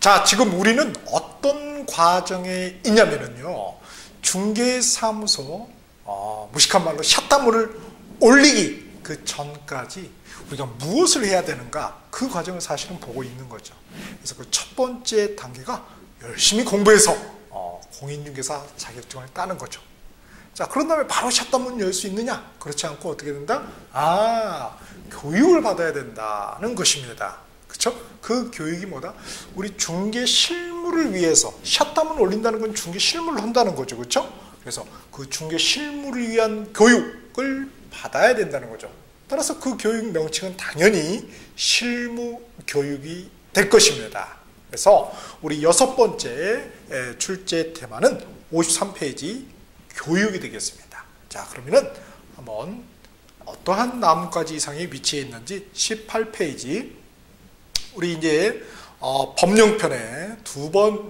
자, 지금 우리는 어떤 과정에 있냐면요, 중개사무소, 무식한 말로 샷다문을 올리기 그 전까지 우리가 무엇을 해야 되는가, 그 과정을 사실은 보고 있는 거죠. 그래서 그 첫 번째 단계가 열심히 공부해서 공인중개사 자격증을 따는 거죠. 자, 그런 다음에 바로 샷다문 열 수 있느냐? 그렇지 않고 어떻게 된다? 교육을 받아야 된다는 것입니다. 그렇죠? 그 교육이 뭐다? 우리 중개 실무를 위해서, 샷다문 올린다는 건 중개 실무를 한다는 거죠. 그렇죠? 그래서 그 중개 실무를 위한 교육을 받아야 된다는 거죠. 따라서 그 교육 명칭은 당연히 실무 교육이 될 것입니다. 그래서 우리 6번째 출제 테마는 53페이지 교육이 되겠습니다. 자, 그러면은 한번 어떠한 나뭇가지 이상이 위치해 있는지 18페이지, 우리 이제 법령편의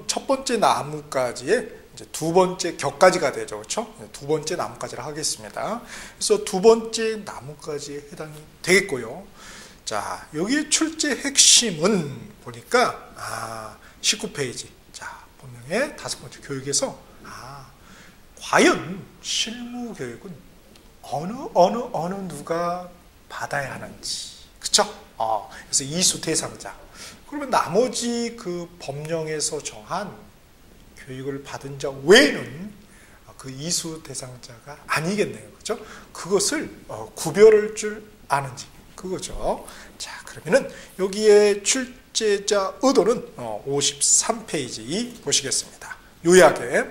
첫 번째 나뭇가지에 이제 두 번째 격가지가 되죠. 그렇죠? 두 번째 나뭇가지를 하겠습니다. 그래서 두 번째 나뭇가지에 해당이 되겠고요. 자, 여기 출제 핵심은 보니까 19페이지. 자, 법령의 5번째 교육에서 과연 실무 교육은 어느 누가 받아야 하는지. 그쵸? 그래서 이수 대상자. 그러면 나머지 그 법령에서 정한 교육을 받은 자 외에는 그 이수 대상자가 아니겠네요. 그죠? 그것을 구별할 줄 아는지. 그거죠. 자, 그러면은 여기에 출제자 의도는 53페이지 보시겠습니다. 요약에,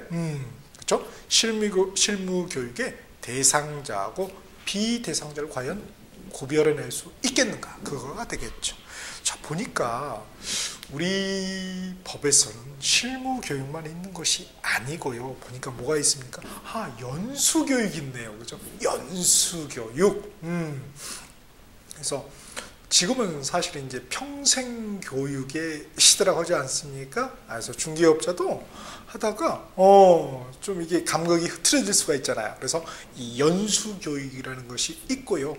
그죠? 실무 교육의 대상자하고 비대상자를 과연 구별해낼 수 있겠는가? 그거가 되겠죠. 자, 보니까 우리 법에서는 실무 교육만 있는 것이 아니고요. 보니까 뭐가 있습니까? 연수 교육이 있네요. 그죠? 연수 교육. 그래서 지금은 사실 이제 평생 교육의 시대라고 하지 않습니까? 그래서 중개업자도 하다가 좀 이게 감각이 흐트러질 수가 있잖아요. 그래서 이 연수 교육이라는 것이 있고요.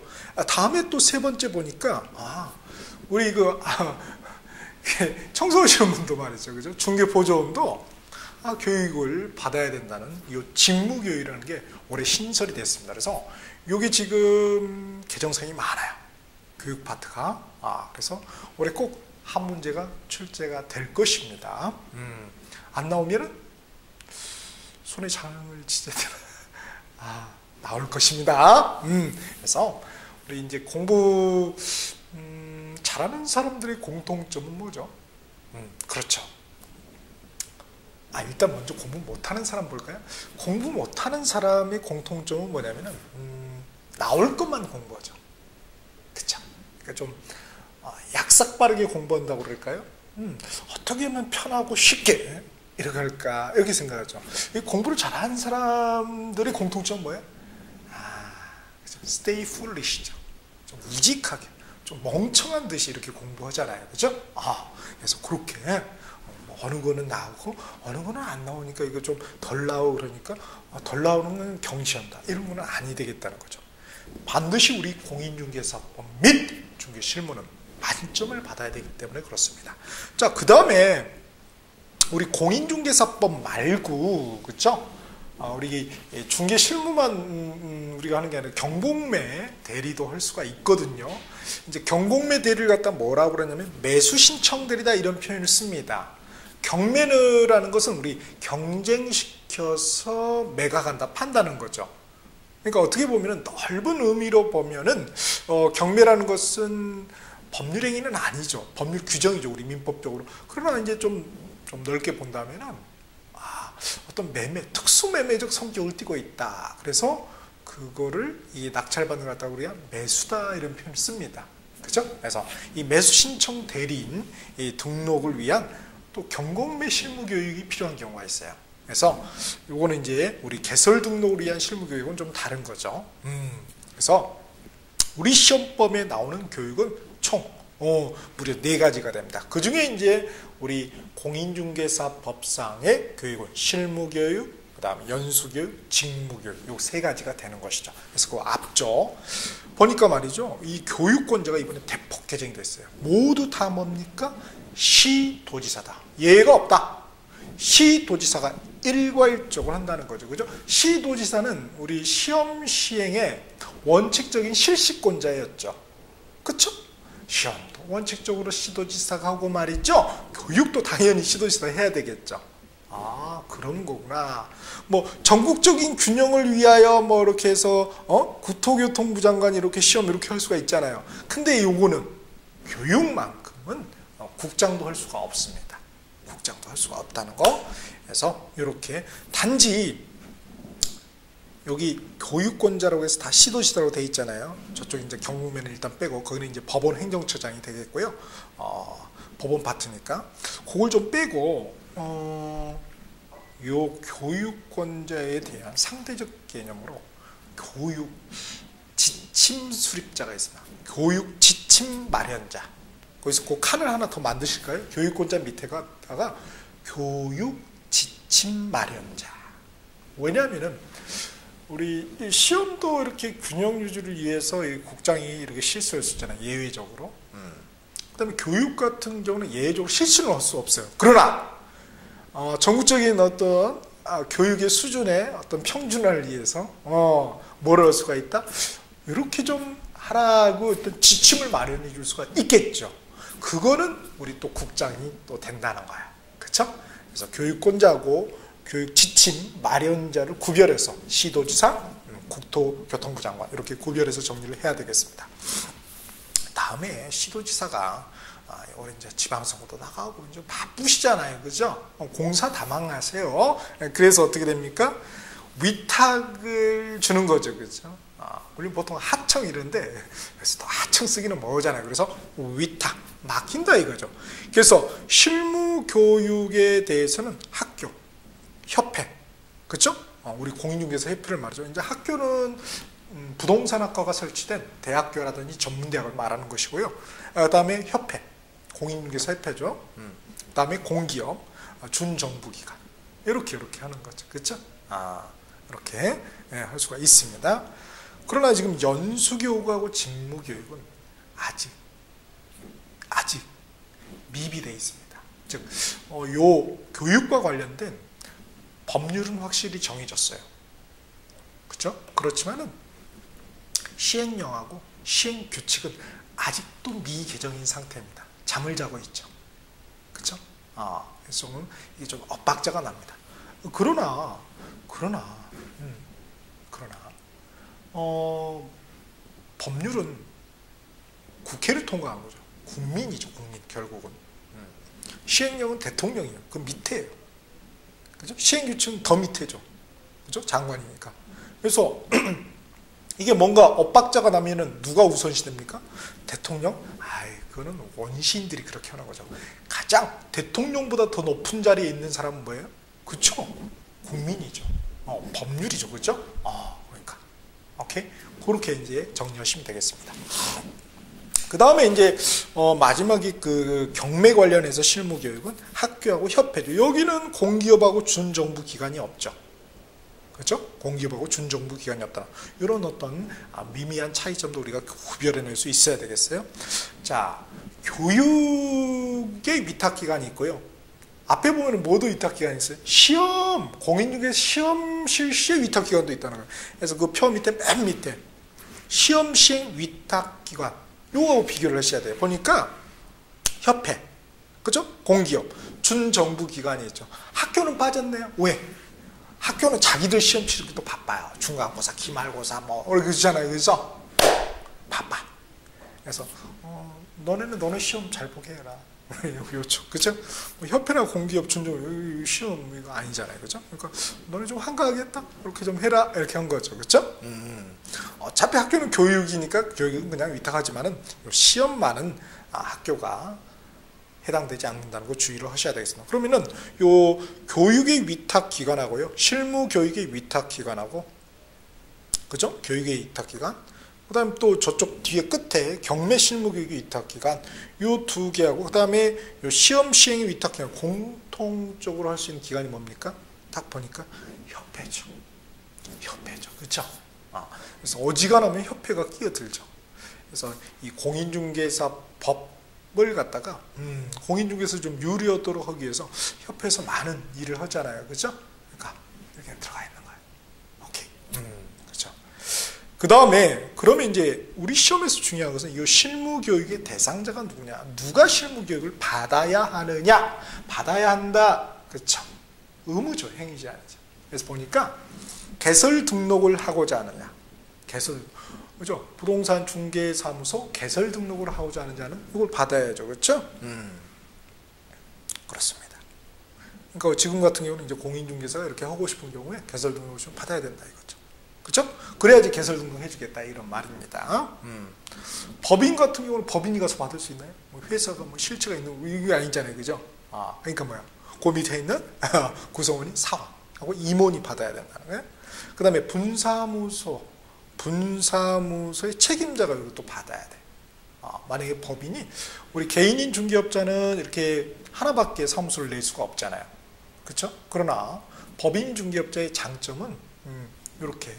다음에 또 세 번째 보니까 우리 청소하시는 분도 말이죠, 그죠? 중개 보조원도 교육을 받아야 된다는 이 직무 교육이라는 게 올해 신설이 됐습니다. 그래서 이게 지금 개정사항이 많아요. 교육 파트가. 그래서 올해 꼭 한 문제가 출제가 될 것입니다. 안 나오면은 손에 장을 치셔야 되나? 나올 것입니다. 그래서 우리 이제 공부 잘하는 사람들의 공통점은 뭐죠? 그렇죠. 일단 먼저 공부 못하는 사람 볼까요? 공부 못하는 사람의 공통점은 뭐냐면은 나올 것만 공부하죠. 그렇죠. 그러니까 좀 약삭빠르게 공부한다고 그럴까요? 어떻게 하면 편하고 쉽게 이렇게 할까? 이렇게 생각하죠. 이 공부를 잘하는 사람들의 공통점은 뭐예요? stay foolish죠. 좀 우직하게, 좀 멍청한 듯이 이렇게 공부하잖아요. 그죠? 그래서 그렇게 어느 거는 나오고 어느 거는 안 나오니까 이거 좀 덜 나오고 그러니까 덜 나오는 건 경시한다. 이런 거는 아니 되겠다는 거죠. 반드시 우리 공인중개사법 및 중개실무는 만점을 받아야 되기 때문에 그렇습니다. 자, 그 다음에 우리 공인중개사법 말고, 그쵸? 우리 중개실무만 우리가 하는 게 아니라 경공매 대리도 할 수가 있거든요. 이제 경공매 대리를 갖다 뭐라고 그러냐면 매수신청 대리다, 이런 표현을 씁니다. 경매라는 것은 우리 경쟁시켜서 매각한다, 판다는 거죠. 그러니까 어떻게 보면 넓은 의미로 보면은 경매라는 것은 법률 행위는 아니죠. 법률 규정이죠. 우리 민법적으로. 그러나 이제 좀 넓게 본다면은 어떤 매매, 특수 매매적 성격을 띠고 있다. 그래서 그거를 이 낙찰받는 것 같다고 우리가 매수다, 이런 표현을 씁니다. 그죠? 그래서 이 매수 신청 대리인 이 등록을 위한 또 경공매 실무 교육이 필요한 경우가 있어요. 그래서 이거는 이제 우리 개설 등록을 위한 실무 교육은 좀 다른 거죠. 그래서 우리 시험범에 나오는 교육은 총 무려 4가지가 됩니다. 그 중에 이제 우리 공인중개사법상의 교육은 실무교육, 그 다음에 연수교육, 직무교육, 요 3가지가 되는 것이죠. 그래서 그 앞쪽 보니까 말이죠, 이 교육권자가 이번에 대폭 개정이 됐어요. 모두 다 뭡니까? 시도지사다. 예외가 없다. 시도지사가 일괄적으로 한다는 거죠. 그죠? 시도지사는 우리 시험 시행의 원칙적인 실시권자였죠. 그쵸? 시험도 원칙적으로 시도지사가 하고 말이죠. 교육도 당연히 시도지사가 해야 되겠죠. 아, 그런 거구나. 뭐 전국적인 균형을 위하여 뭐 이렇게 해서 국토교통부 장관이 이렇게 시험 이렇게 할 수가 있잖아요. 근데 요거는 교육만큼은 국장도 할 수가 없습니다. 국장도 할 수가 없다는 거. 그래서 이렇게 단지 여기 교육권자라고 해서 다 시도지사라고 돼 있잖아요. 저쪽 이제 경무면을 일단 빼고 거기는 이제 법원 행정처장이 되겠고요. 법원 파트니까 그걸 좀 빼고 요 교육권자에 대한 상대적 개념으로 교육 지침 수립자가 있습니다. 교육 지침 마련자. 거기서 그 칸을 하나 더 만드실까요? 교육권자 밑에다가 교육 지침 마련자. 왜냐하면은 우리 시험도 이렇게 균형 유지를 위해서 이 국장이 이렇게 실수할 수 있잖아요. 예외적으로. 그다음에 교육 같은 경우는 예외적으로 실수는 할 수 없어요. 그러나 전국적인 어떤 교육의 수준의 어떤 평준화를 위해서 뭐를 할 수가 있다? 이렇게 좀 하라고 어떤 지침을 마련해 줄 수가 있겠죠. 그거는 우리 또 국장이 또 된다는 거예요. 그렇죠? 그래서 교육권자하고 교육 지침 마련자를 구별해서 시도지사, 국토교통부 장관 이렇게 구별해서 정리를 해야 되겠습니다. 다음에 시도지사가 올해 이제 지방선거도 나가고 이제 바쁘시잖아요, 그죠? 공사 다망하세요. 그래서 어떻게 됩니까? 위탁을 주는 거죠, 그죠? 우리 보통 하청 이런데 그래서 또 하청 쓰기는 뭐잖아요. 그래서 위탁 맡긴다 이거죠. 그래서 실무 교육에 대해서는 학교, 협회, 그렇죠? 우리 공인중개사 협회를 말하죠. 이제 학교는 부동산학과가 설치된 대학교라든지 전문대학을 말하는 것이고요. 그다음에 협회, 공인중개사 협회죠. 그다음에 공기업, 준정부기관 이렇게 하는 거죠, 그렇죠? 이렇게 할 수가 있습니다. 그러나 지금 연수교육하고 직무교육은 아직 미비되어 있습니다. 즉, 요 교육과 관련된 법률은 확실히 정해졌어요. 그렇죠? 그렇지만은 시행령하고 시행규칙은 아직도 미개정인 상태입니다. 잠을 자고 있죠. 그렇죠? 그래서 이게 좀 엇박자가 납니다. 그러나 법률은 국회를 통과한 거죠. 국민이죠, 국민 결국은. 시행령은 대통령이에요. 그 밑에예요. 그죠? 시행규칙은 더 밑에죠. 그죠? 장관이니까. 그래서 이게 뭔가 엇박자가 나면은 누가 우선시 됩니까? 대통령? 그거는 원시인들이 그렇게 하는 거죠. 가장 대통령보다 더 높은 자리에 있는 사람은 뭐예요? 그쵸? 국민이죠. 법률이죠. 그죠? 그러니까. 오케이? 그렇게 이제 정리하시면 되겠습니다. 그 다음에 이제 마지막이 그 경매 관련해서 실무교육은 학교하고 협회죠. 여기는 공기업하고 준정부 기관이 없죠. 그렇죠? 공기업하고 준정부 기관이 없다. 이런 어떤 미미한 차이점도 우리가 구별해낼 수 있어야 되겠어요. 자, 교육의 위탁기관이 있고요. 앞에 보면 모두 위탁기관이 있어요. 시험, 공인중개사 시험 실시의 위탁기관도 있다는 거예요. 그래서 그 표 밑에 맨 밑에 시험 시행 위탁기관 요거하고 비교를 하셔야 돼요. 보니까 협회, 그죠? 공기업, 준정부 기관이 있죠. 학교는 빠졌네요. 왜? 학교는 자기들 시험 치르기도 바빠요. 중간고사, 기말고사 뭐 그러잖아요. 그래서 바빠. 그래서 너네 시험 잘 보게 해라. 요쪽, 그죠? 협회나 공기업, 준정 시험 이거 아니잖아요, 그죠? 그러니까 너네 좀 한가하겠다. 이렇게 좀 해라. 이렇게 한 거죠, 그죠? 어차피 학교는 교육이니까 교육은 그냥 위탁하지만은 시험만은 학교가 해당되지 않는다는 거 주의를 하셔야 되겠습니다. 그러면은 요 교육의 위탁 기관하고요, 실무 교육의 위탁 기관하고, 그죠? 교육의 위탁 기관. 그다음 또 저쪽 뒤에 끝에 경매 실무 교육의 위탁 기관, 요 두 개하고 그다음에 요 시험 시행의 위탁 기관 공통적으로 할 수 있는 기관이 뭡니까? 딱 보니까 협회죠. 협회죠, 그렇죠? 그래서 어지간하면 협회가 끼어들죠. 그래서 이 공인중개사 법 뭘 갖다가 공인중개사 좀 유리하도록 하기 위해서 협회에서 많은 일을 하잖아요. 그죠? 그러니까 이렇게 들어가 있는 거예요. 오케이. 그렇죠. 그 다음에 그러면 이제 우리 시험에서 중요한 것은 이 실무 교육의 대상자가 누구냐? 누가 실무 교육을 받아야 하느냐? 받아야 한다. 그렇죠. 의무죠. 행위지 아니죠. 그래서 보니까 개설 등록을 하고자 하느냐? 개설, 그죠? 부동산 중개사무소 개설 등록을 하고자 하는 자는 이걸 받아야죠. 그렇죠? 그렇습니다. 그러니까 지금 같은 경우는 이제 공인중개사가 이렇게 하고 싶은 경우에 개설 등록을 좀 받아야 된다 이거죠. 그렇죠? 그래야지 개설 등록 해주겠다 이런 말입니다. 법인 같은 경우는 법인이 가서 받을 수 있나요? 뭐 회사가 뭐 실체가 있는 이게 아니잖아요. 그죠? 그러니까 뭐야? 그 밑에 있는 구성원이 사원하고 임원이 받아야 된다는 거예요. 그 다음에 분사무소의 책임자가 이것도 받아야 돼. 만약에 법인이 우리 개인인 중개업자는 이렇게 하나밖에 사무소를 낼 수가 없잖아요. 그렇죠? 그러나 법인 중개업자의 장점은 이렇게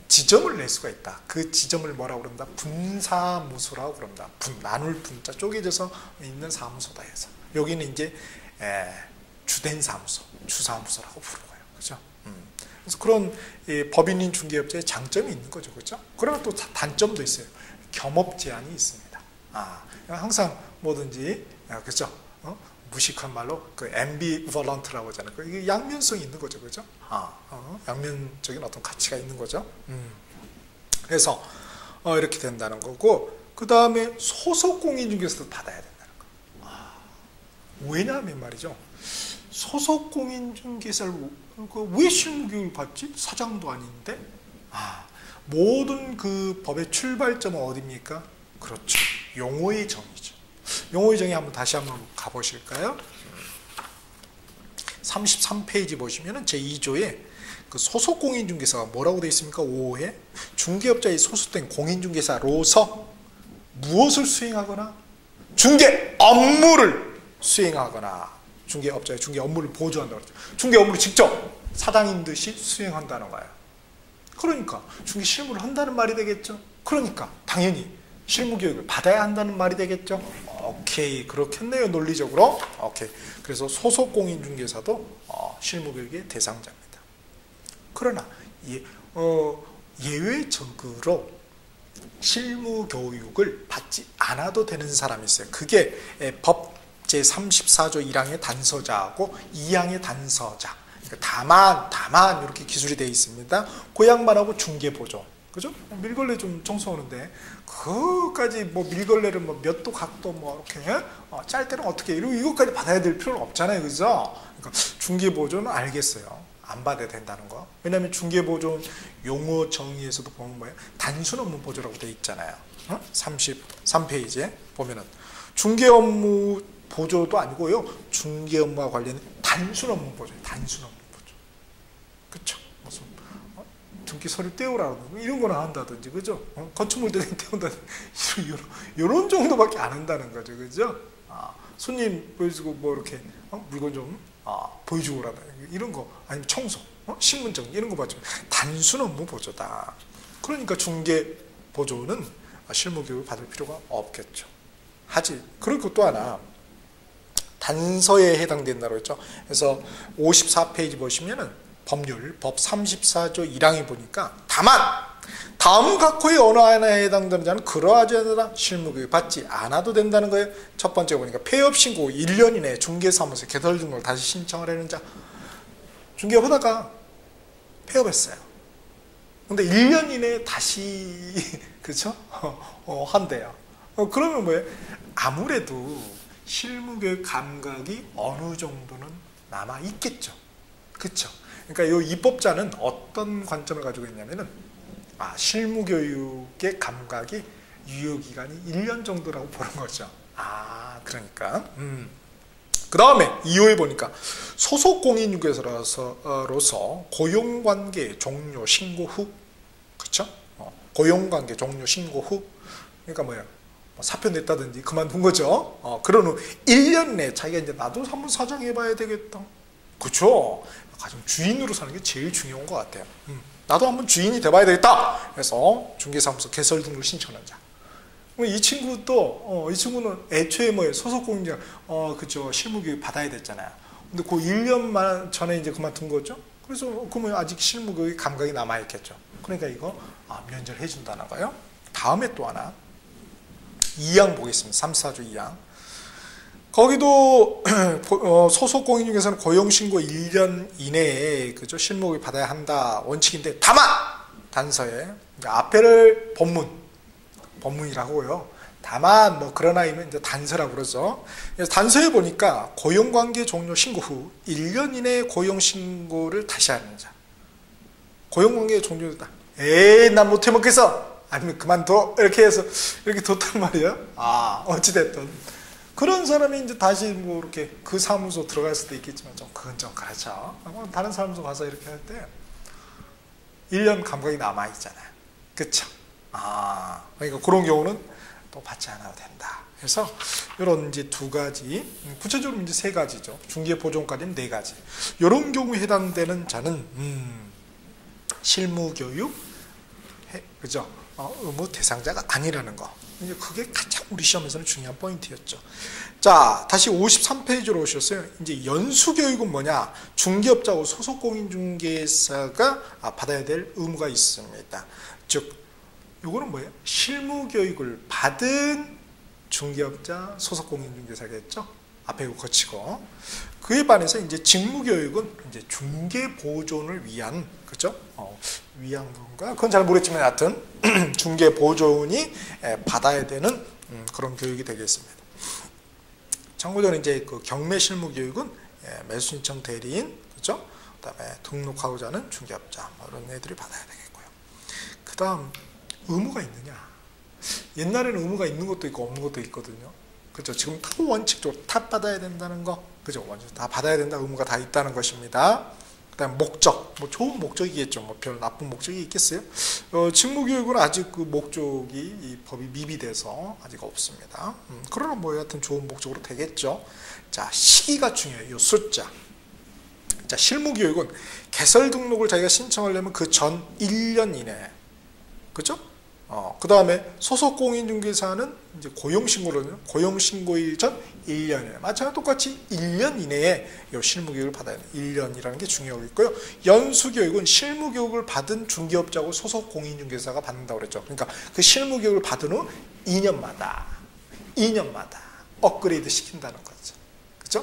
지점을 낼 수가 있다. 그 지점을 뭐라고 그런다? 분사무소라고 그런다. 나눌 분자 쪼개져서 있는 사무소다 해서 여기는 이제 주된 사무소, 주사무소라고 부르는 거예요. 그렇죠? 그래서 그런 법인인 중개업자의 장점이 있는 거죠. 그렇죠? 그러나 또 단점도 있어요. 겸업 제한이 있습니다. 항상 뭐든지 그렇죠? 무식한 말로 그 ambivalent라고 하잖아요. 이게 양면성이 있는 거죠. 그렇죠? 양면적인 어떤 가치가 있는 거죠. 그래서 이렇게 된다는 거고, 그 다음에 소속 공인중개사도 받아야 된다는 거. 왜냐하면 말이죠. 소속 공인중개사를 왜 실무교육을 받지? 사장도 아닌데? 모든 그 법의 출발점은 어디입니까? 그렇죠. 용어의 정의죠. 용어의 정의 다시 한번 가보실까요? 33페이지 보시면은 제2조에 그 소속 공인중개사가 뭐라고 되어 있습니까? 5호에 중개업자에 소속된 공인중개사로서 무엇을 수행하거나 중개 업무를 수행하거나 중개업자의 중개 업무를 보조한다고 그러죠. 중개 업무를 직접 사장인 듯이 수행한다는 거예요. 그러니까 중개 실무를 한다는 말이 되겠죠. 그러니까 당연히 실무 교육을 받아야 한다는 말이 되겠죠. 오케이, 그렇겠네요. 논리적으로. 오케이. 그래서 소속 공인중개사도 실무 교육의 대상자입니다. 그러나 예외적으로 실무 교육을 받지 않아도 되는 사람이 있어요. 그게 법 제34조 1항의 단서자하고 2항의 단서자. 다만 이렇게 기술이 되어 있습니다. 그 양반하고 중개보조. 그죠? 밀걸레 좀 청소하는데 그까지 뭐 밀걸레를 뭐 몇 도 각도 뭐 이렇게 짤 때는 어떻게 이것까지 받아야 될 필요는 없잖아요. 그죠? 그러니까 중개보조는 알겠어요. 안 받아야 된다는 거. 왜냐하면 중개보조 용어 정의에서도 보면 뭐예요? 단순 업무 보조라고 되어 있잖아요. 33페이지에 보면은 중개 업무 보조도 아니고요. 중개 업무와 관련된 단순 업무 보조예요. 단순 업무 보조. 그쵸? 무슨 등기 서류 떼오라 이런 거나 한다든지, 그죠? 건축물 떼온다든지 이런 정도밖에 안 한다는 거죠. 그죠? 손님 보여주고 뭐 이렇게 물건 좀 보여주고 라든지 이런 거, 아니면 청소, 신분증 이런 거 봐주면 단순 업무 보조다. 그러니까 중개 보조는 실무 교육을 받을 필요가 없겠죠. 그리고 또 하나 단서에 해당된다고 했죠. 그래서 54페이지 보시면은 법률 법 34조 1항에 보니까 다만 다음 각호의 어느 하나에 해당되는 자는 그러하지 않으나 실무교육 받지 않아도 된다는 거예요. 첫 번째 보니까 폐업 신고 1년 이내에 중개사무소 개설 등록을 다시 신청을 하는 자. 중개하다가 폐업했어요. 근데 1년 이내에 다시 그렇죠? 한대요. 그러면 뭐예요? 아무래도 실무교육 감각이 어느 정도는 남아 있겠죠. 그렇죠? 그러니까 이 입법자는 어떤 관점을 가지고 있냐면은 실무교육의 감각이 유효기간이 1년 정도라고 보는 거죠. 그러니까 그 다음에 2호에 보니까 소속 공인중개사로서 고용관계 종료 신고 후, 그렇죠? 고용관계 종료 신고 후, 그러니까 뭐야? 사표 냈다든지 그만둔 거죠. 그런 후 1년 내에 자기가 이제 나도 한번 사장해봐야 되겠다. 그렇죠? 가정 주인으로 사는 게 제일 중요한 것 같아요. 나도 한번 주인이 돼봐야 되겠다. 그래서 중개사무소 개설 등록을 신청한 자. 이 친구도 이 친구는 애초에 뭐예요? 소속 공인중 그죠, 실무교육 받아야 됐잖아요. 근데 그 1년만 전에 이제 그만둔 거죠. 그래서 그러면 아직 실무교육 감각이 남아 있겠죠. 그러니까 이거 면제를 해준다는 거예요. 다음에 또 하나 2항 보겠습니다. 3, 4조 2항. 거기도 소속 공인 중에서는 고용신고 1년 이내에 그죠, 실무교육 받아야 한다 원칙인데, 다만 단서에 앞에를 본문이라고요. 다만 뭐 그러나이면 이제 단서라고 그러죠. 그래서 단서에 보니까 고용관계 종료 신고 후 1년 이내에 고용신고를 다시 하는 자. 고용관계 종료다. 난 못해 먹겠어. 아니면 그만둬. 이렇게 해서 이렇게 뒀단 말이에요. 어찌됐든 그런 사람이 이제 다시 뭐 이렇게 그 사무소 들어갈 수도 있겠지만 그건 좀 그렇죠. 다른 사무소 가서 이렇게 할 때 1년 감각이 남아 있잖아요. 그렇죠? 그러니까 그런 경우는 또 받지 않아도 된다. 그래서 이런 이제 두 가지, 구체적으로 이제 세 가지죠. 중개 보존까지는 네 가지. 이런 경우에 해당되는 자는 실무교육, 그죠? 의무 대상자가 아니라는 거. 이제 그게 가장 우리 시험에서는 중요한 포인트였죠. 자, 다시 53페이지로 오셨어요. 이제 연수교육은 뭐냐? 중개업자하고 소속공인중개사가 받아야 될 의무가 있습니다. 즉, 요거는 뭐예요? 실무교육을 받은 중개업자, 소속공인중개사겠죠? 앞에 이거 거치고. 그에 반해서 이제 직무교육은 이제 중개보존을 위한, 그죠? 위한 건가? 그건 잘 모르겠지만 하여튼 중개보존이 받아야 되는 그런 교육이 되겠습니다. 참고적으로 이제 그 경매실무교육은 매수신청 대리인, 그죠? 그 다음에 등록하고자 하는 중개업자, 뭐 이런 애들이 받아야 되겠고요. 그 다음, 의무가 있느냐? 옛날에는 의무가 있는 것도 있고 없는 것도 있거든요. 그죠? 지금 다 원칙적으로 다 받아야 된다는 거, 그죠? 원칙 다 받아야 된다, 의무가 다 있다는 것입니다. 그다음 목적, 뭐 좋은 목적이겠죠. 뭐 별 나쁜 목적이 있겠어요? 직무교육은 아직 그 목적이 이 법이 미비돼서 아직 없습니다. 그러나 뭐 여하튼 좋은 목적으로 되겠죠. 자, 시기가 중요해요. 이 숫자. 자, 실무교육은 개설 등록을 자기가 신청하려면 그 전 1년 이내, 그죠? 그 다음에 소속공인중개사는 이제 고용신고로는 고용신고일 전 1년이에요. 마찬가지로 똑같이 1년 이내에 이 실무교육을 받아야 돼요. 1년이라는 게 중요하겠고요. 연수교육은 실무교육을 받은 중개업자하고 소속공인중개사가 받는다고 그랬죠. 그러니까 그 실무교육을 받은 후 2년마다 업그레이드 시킨다는 거죠. 그죠?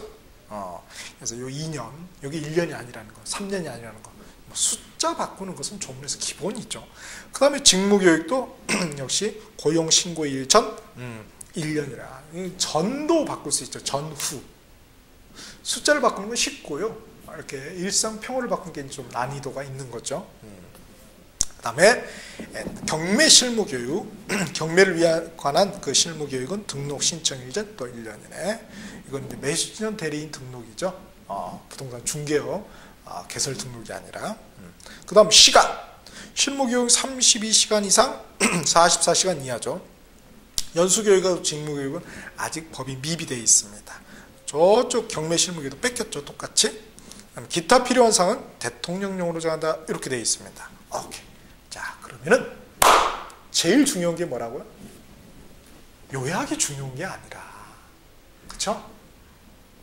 그래서 이 2년, 여기 1년이 아니라는 거, 3년이 아니라는 거. 숫자 바꾸는 것은 조문에서 기본이죠. 그 다음에 직무교육도 역시 고용신고일 전 1년이라. 전도 바꿀 수 있죠. 전후. 숫자를 바꾸는 건 쉽고요. 이렇게 일상평어를 바꾸는 게 좀 난이도가 있는 거죠. 그 다음에 경매실무교육. 경매를 관한 그 실무교육은 등록 신청일 전 또 1년이네. 이건 이제 매수신청 대리인 등록이죠. 부동산 중개업. 개설 등록이 아니라. 그 다음 시간. 실무교육 32시간 이상 44시간 이하죠. 연수교육하고 직무교육은 아직 법이 미비되어 있습니다. 저쪽 경매실무교육도 뺏겼죠. 똑같이. 기타 필요한 사항은 대통령령으로 정한다. 이렇게 되어 있습니다. 오케이. 자, 그러면은 제일 중요한 게 뭐라고요? 요약이 중요한 게 아니라, 그쵸?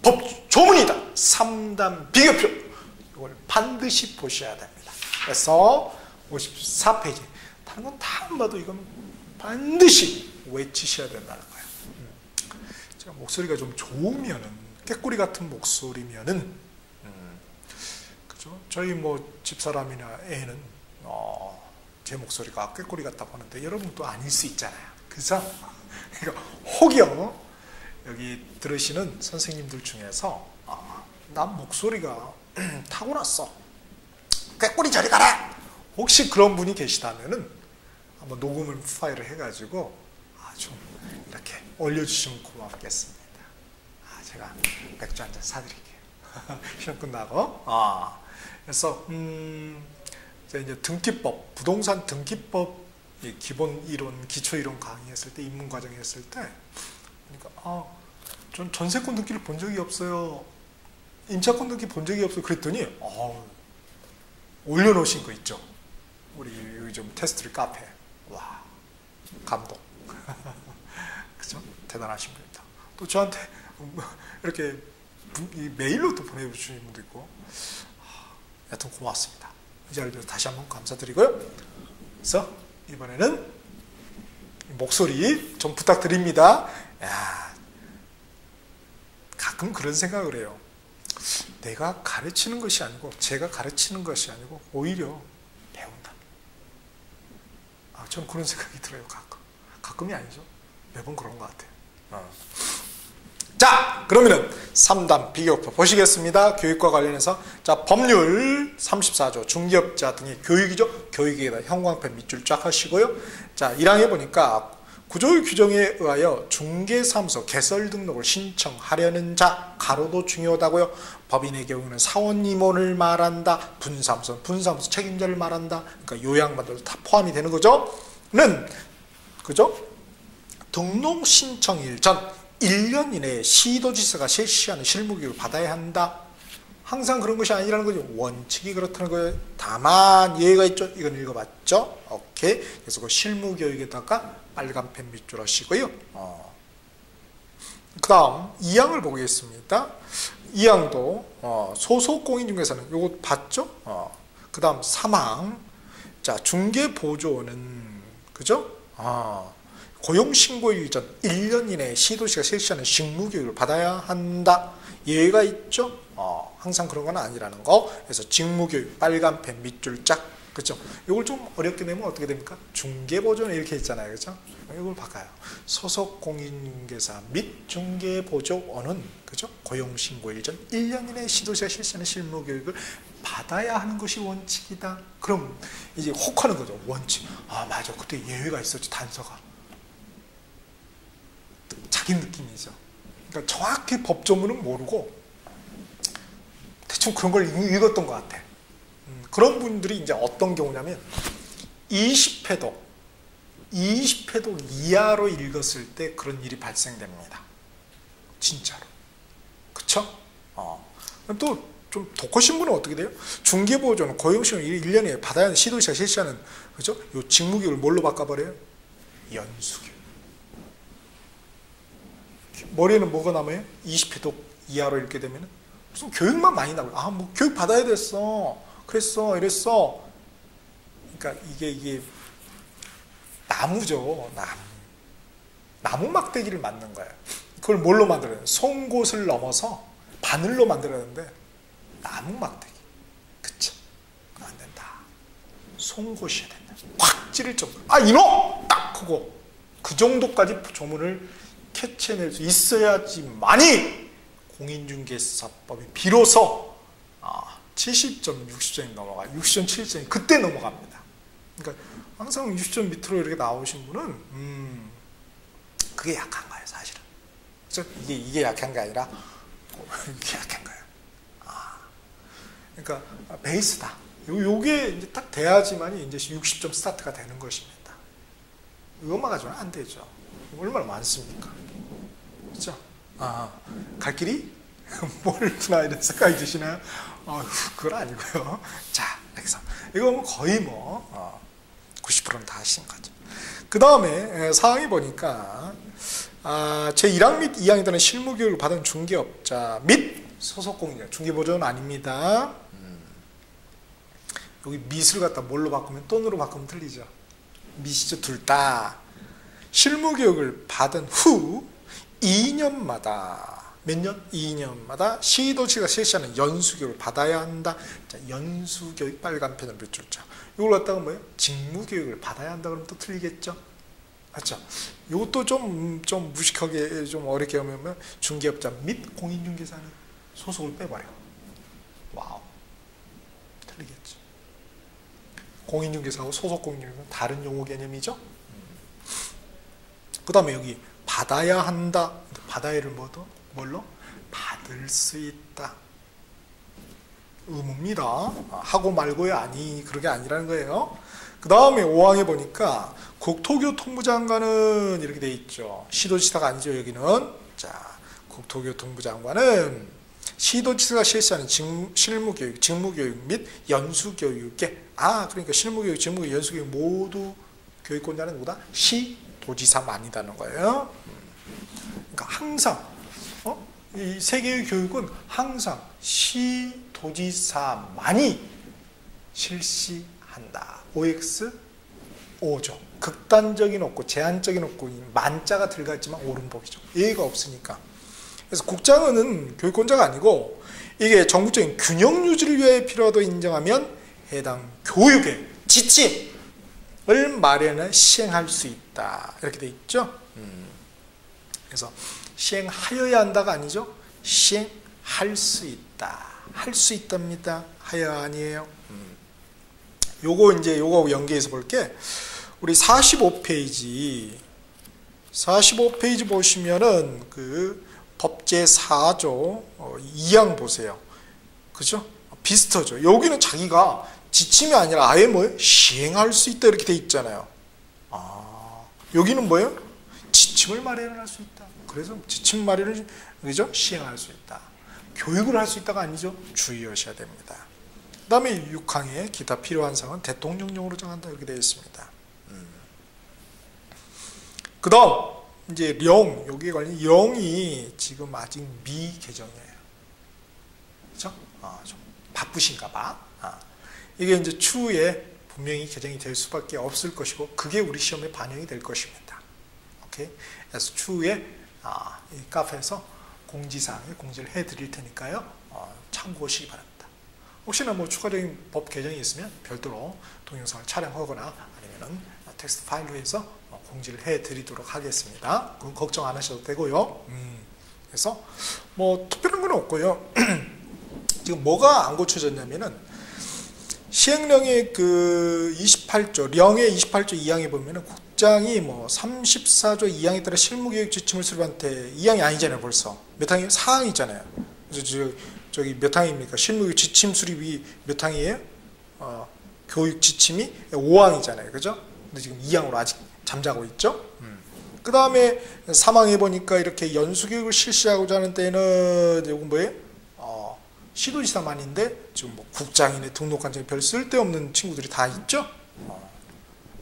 법 조문이다. 3단 비교표. 이걸 반드시 보셔야 됩니다. 그래서 54페이지. 다른 건 다 안 봐도 이건 반드시 외치셔야 된다는 거예요. 제가 목소리가 좀 좋으면은, 꾀꼬리 같은 목소리면은, 그죠? 저희 뭐 집사람이나 애는, 제 목소리가 꾀꼬리 같다고 하는데, 여러분 또 아닐 수 있잖아요. 그래서, 혹여, 여기 들으시는 선생님들 중에서, 난 목소리가 타고났어. 꾀꼬리 저리 가라. 혹시 그런 분이 계시다면은 한번 녹음을 파일을 해가지고 좀 이렇게 올려주시면 고맙겠습니다. 제가 맥주 한 잔 사드릴게요. 시험 끝나고. 그래서 이제 등기법, 부동산 등기법 기본 이론, 기초 이론 강의했을 때, 입문 과정에 했을 때, 그러니까 전 전세권 등기를 본 적이 없어요. 임차권 등기 본 적이 없어요. 그랬더니 올려놓으신 거 있죠. 우리 요즘 테스트를 카페. 와, 감동. 그죠? 대단하신 분입니다. 또 저한테 이렇게 메일로도 보내주시는 분도 있고, 여튼 고맙습니다. 이 자리에서 다시 한번 감사드리고요. 그래서 이번에는 목소리 좀 부탁드립니다. 야, 가끔 그런 생각을 해요. 내가 가르치는 것이 아니고, 제가 가르치는 것이 아니고 오히려 배운다. 저는 그런 생각이 들어요. 가끔이 아니죠. 매번 그런 것 같아요. 자, 그러면은 3단 비교표 보시겠습니다. 교육과 관련해서. 자, 법률 34조 중개업자 등의 교육이죠. 교육에다 형광펜 밑줄 쫙 하시고요. 자, 1항에 보니까 구조의 규정에 의하여 중개사무소 개설 등록을 신청하려는 자, 가로도 중요하다고요. 법인의 경우는 사원 임원을 말한다. 분사무소는 분사무소 책임자를 말한다. 그러니까 요양반도 다 포함이 되는 거죠. 는 그죠? 등록 신청일 전 1년 이내에 시도지사가 실시하는 실무교육을 받아야 한다. 항상 그런 것이 아니라는 거죠. 원칙이 그렇다는 거예요. 다만 예외가 있죠. 이건 읽어봤죠. 오케이. 그래서 그 실무교육에다가 빨간펜 밑줄 하시고요. 그 다음 2항을 보겠습니다. 2항도 소속공인중개사는 요거 봤죠? 그 다음 3항. 자, 중개보조는 그죠? 고용신고일 전 1년 이내에 시도시가 실시하는 직무교육을 받아야 한다. 예외가 있죠? 항상 그런 건 아니라는 거. 그래서 직무교육 빨간펜 밑줄 짝. 그죠? 이걸 좀 어렵게 내면 어떻게 됩니까? 중개보조는 이렇게 있잖아요. 그죠? 이걸 바꿔요. 소속공인중개사 및 중개보조원은 그죠? 고용신고일 전 1년 이내에 시도시가 실시하는 실무교육을 받아야 하는 것이 원칙이다. 그럼 이제 혹하는 거죠. 원칙. 맞아. 그때 예외가 있었지. 단서가. 자기 느낌이죠. 그러니까 정확히 법조문은 모르고 대충 그런 걸 읽었던 것 같아. 그런 분들이 이제 어떤 경우냐면 20회독 이하로 읽었을 때 그런 일이 발생됩니다. 진짜로. 그쵸? 또 좀 독하신 분은 어떻게 돼요? 중개보조는 고용시험을 1년에 받아야 하는 시도시가 실시하는 그죠? 요 직무교육을 뭘로 바꿔버려요? 연수교육. 머리에는 뭐가 남아요? 20회독 이하로 읽게 되면 무슨 교육만 많이 나와요. 뭐 교육 받아야 됐어. 그랬어. 이랬어. 그러니까 이게 나무죠. 나무 막대기를 만든 거예요. 그걸 뭘로 만들어야 돼요? 송곳을 넘어서 바늘로 만들어야 되는데 나무 막대기. 그쵸? 안 된다. 송곳이어야 된다. 확 찌를 정도. 이놈! 딱 하고 그 정도까지 조문을 캐치해낼 수 있어야지만이 공인중개사법이 비로소 70점, 60점이 넘어가 60점, 70점이 그때 넘어갑니다. 그러니까 항상 60점 밑으로 이렇게 나오신 분은 그게 약한 거예요, 사실은. 그래서 이게 약한 게 아니라 이게 약한 거예요. 그러니까 베이스다. 요게 이제 딱 돼야지만이 이제 60점 스타트가 되는 것입니다. 이것만 가지고는 안 되죠. 얼마나 많습니까? 그렇죠? 갈 길이 멀구나 이런 생각이 드시나요? 그건 아니고요. 자, 그래서 이거 뭐 거의 90%는 다 하신 거죠. 그 다음에 사항이 보니까 제1항 및 2항에 따른 실무교육을 받은 중개업자 및 소속공인자, 중개보조는 아닙니다. 여기 밋을 갖다 뭘로 바꾸면 돈으로 바꾸면 틀리죠. 밋이죠. 둘 다. 실무교육을 받은 후 2년마다 몇 년? 2년마다 시도지가 실시하는 연수교육을 받아야 한다. 자, 연수교육 빨간펜을 몇 줄자. 이걸 갖다가 뭐예요? 직무교육을 받아야 한다 그러면 또 틀리겠죠? 맞죠? 이것도 좀 무식하게 좀 어렵게 하면 중개업자 및 공인중개사는 소속을 빼버려. 와우. 틀리겠죠. 공인중개사하고 소속공인중개사는 다른 용어 개념이죠? 그 다음에 여기 받아야 한다. 받아야를 뭘로? 받을 수 있다. 의무입니다. 하고 말고요. 그게 아니라는 거예요. 그 다음에 5항에 보니까 국토교통부 장관은 이렇게 돼 있죠. 시도지사가 아니죠. 여기는. 자, 국토교통부 장관은 시도지사가 실시하는 실무교육, 직무교육 및 연수교육에 그러니까 실무교육, 직무교육, 연수교육 모두 교육권자는 누구다? 시도지사만이라는 거예요. 그러니까 항상 이 세계의 교육은 항상 시도지사만이 실시한다. OX O죠. 극단적인 없고 제한적인 없고 만자가 들어갔지만 옳은 법이죠. 예의가 없으니까. 그래서 국장은 교육권자가 아니고 이게 전국적인 균형 유지를 위해 필요하다고 인정하면 해당 교육의 지침을 마련해 시행할 수 있다. 이렇게 돼 있죠. 그래서 시행하여야 한다가 아니죠. 시행할 수 있다. 할 수 있답니다. 하여 아니에요. 요거 연계해서 볼게. 우리 45페이지 보시면은 그 법제 4조 2항 보세요. 그죠? 비슷하죠. 여기는 자기가 지침이 아니라 아예 뭐예요? 시행할 수 있다 이렇게 돼 있잖아요. 여기는 뭐예요? 지침을 마련할 수 있다. 그래서 지침 마련을 그죠? 시행할 수 있다. 교육을 할 수 있다가 아니죠. 주의하셔야 됩니다. 그 다음에 6항에 기타 필요한 사항은 대통령령으로 정한다 이렇게 되어 있습니다. 그 다음 이제 여기에 관련 영이 지금 아직 미개정이에요. 그렇죠? 좀 바쁘신가 봐. 이게 이제 추후에 분명히 개정이 될 수밖에 없을 것이고 그게 우리 시험에 반영이 될 것입니다. 오케이? 그래서 추후에 이 카페에서 공지사항에 공지를 해드릴 테니까요. 참고하시기 바랍니다. 혹시나 뭐 추가적인 법 개정이 있으면 별도로 동영상을 촬영하거나 아니면은 텍스트 파일로 해서 공지를 해드리도록 하겠습니다. 그건 걱정 안 하셔도 되고요. 그래서 뭐 특별한 건 없고요. 지금 뭐가 안 고쳐졌냐면은 시행령의 그 28조, 령의 28조 2항에 보면은 국장이 뭐 34조 2항에 따라 실무교육 지침을 수립한 때 2항이 아니잖아요, 벌써. 몇 항이에요? 4항이잖아요. 그래서 저기 몇 항입니까? 실무교육 지침 수립이 몇 항이에요? 교육 지침이 5항이잖아요. 그죠? 근데 지금 2항으로 아직 잠자고 있죠? 그 다음에 3항에 보니까 이렇게 연수교육을 실시하고자 하는 때는 이건 뭐예요? 시도지사만인데 지금 뭐 국장이네 등록관청에 별 쓸데없는 친구들이 다 있죠?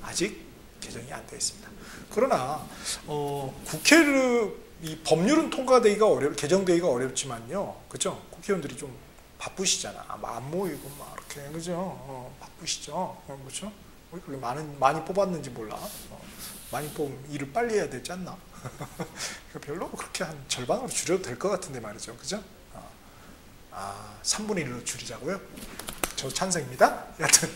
아직 개정이 안 되어 있습니다. 그러나 국회를 이 법률은 통과되기가 개정되기가 어렵지만요, 그죠? 국회의원들이 좀 바쁘시잖아. 안 모이고 막 이렇게 그죠? 바쁘시죠, 그렇죠? 왜 많이 뽑았는지 몰라. 많이 뽑으면 일을 빨리 해야 되지 않나? 별로 그렇게 한 절반으로 줄여도 될 것 같은데 말이죠, 그죠? 3분의 1로 줄이자고요? 저 찬성입니다. 여하튼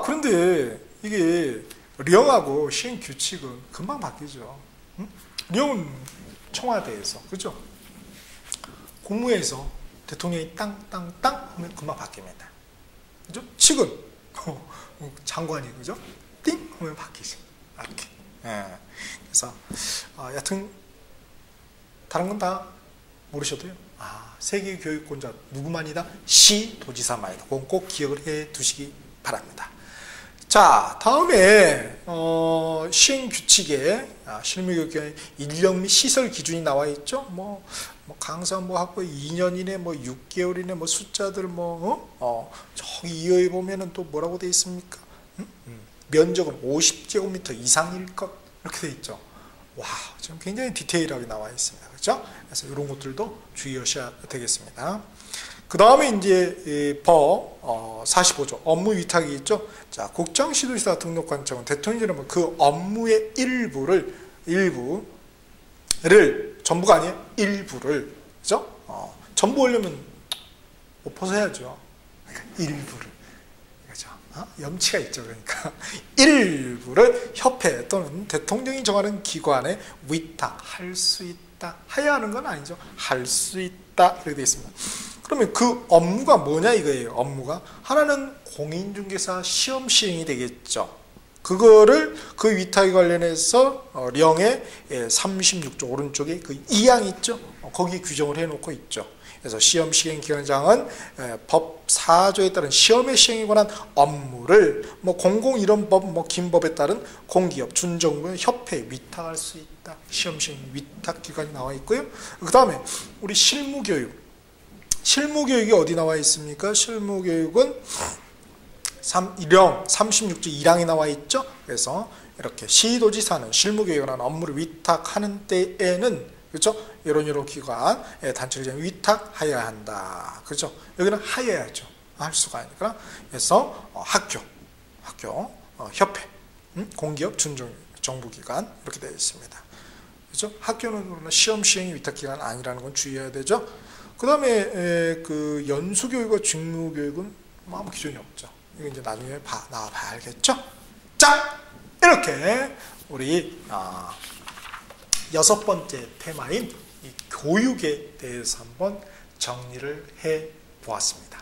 그런데 이게 령하고 시행 규칙은 금방 바뀌죠. 령은 청와대에서, 그죠? 국무회에서 대통령이 땅땅땅 하면 금방 바뀝니다. 그죠? 칙은 장관이, 그죠? 띵 하면 바뀌죠. 이렇게. 그래서 여하튼 다른 건 다 모르셔도요. 세계 교육권자 누구만이다? 시도지사만이다. 그건 꼭 기억을 해 두시기 바랍니다. 자, 다음에 시행 규칙에 실무교육의 인력 및 시설 기준이 나와 있죠. 뭐 강사 학부 2년 이내 6개월 이내 숫자들 저기 이어에 보면은 또 뭐라고 돼 있습니까? 면적은 50제곱미터 이상일 것 이렇게 돼 있죠. 와, 지금 굉장히 디테일하게 나와 있습니다. 그렇죠? 그래서 이런 것들도 주의하셔야 되겠습니다. 그 다음에 이제 법 45조 업무 위탁이 있죠. 자, 국장시도지사 등록관청은 대통령이 그 업무의 일부를 전부가 아니에요. 일부를, 그죠? 전부 하려면 옷 벗어야죠. 그러니까 일부를, 그죠? 염치가 있죠. 그러니까 일부를 협회 또는 대통령이 정하는 기관에 위탁할 수 있다. 해야 하는 건 아니죠. 할 수 있다. 이렇게 되어 있습니다. 그러면 그 업무가 뭐냐 이거예요. 업무가 하나는 공인중개사 시험 시행이 되겠죠. 그거를 그 위탁에 관련해서 령의 36조 오른쪽에 그 2항 있죠. 거기 규정을 해놓고 있죠. 그래서 시험 시행 기관장은 법 4조에 따른 시험의 시행에 관한 업무를 공공이론법 김법에 따른 공기업 준정부 협회에 위탁할 수 있다. 시험 시행 위탁 기관이 나와 있고요. 그 다음에 우리 실무교육이 어디 나와 있습니까? 실무교육은 령 36조 1항에 나와 있죠. 그래서 이렇게 시도지사는 실무계획을 하는 업무를 위탁하는 때에는 그렇죠? 이런 기관 단체를 위탁하여야 한다. 그렇죠? 여기는 하여야죠. 할 수가 아니니까. 그래서 학교, 협회, 공기업, 준정부기관 이렇게 되어 있습니다. 그렇죠? 학교는 시험 시행이 위탁기관 아니라는 건 주의해야 되죠. 그 다음에 그 연수교육과 직무교육은 아무 기준이 없죠. 이거 이제 나중에 나와봐야 알겠죠? 자, 이렇게 우리 6번째 테마인 이 교육에 대해서 한번 정리를 해 보았습니다.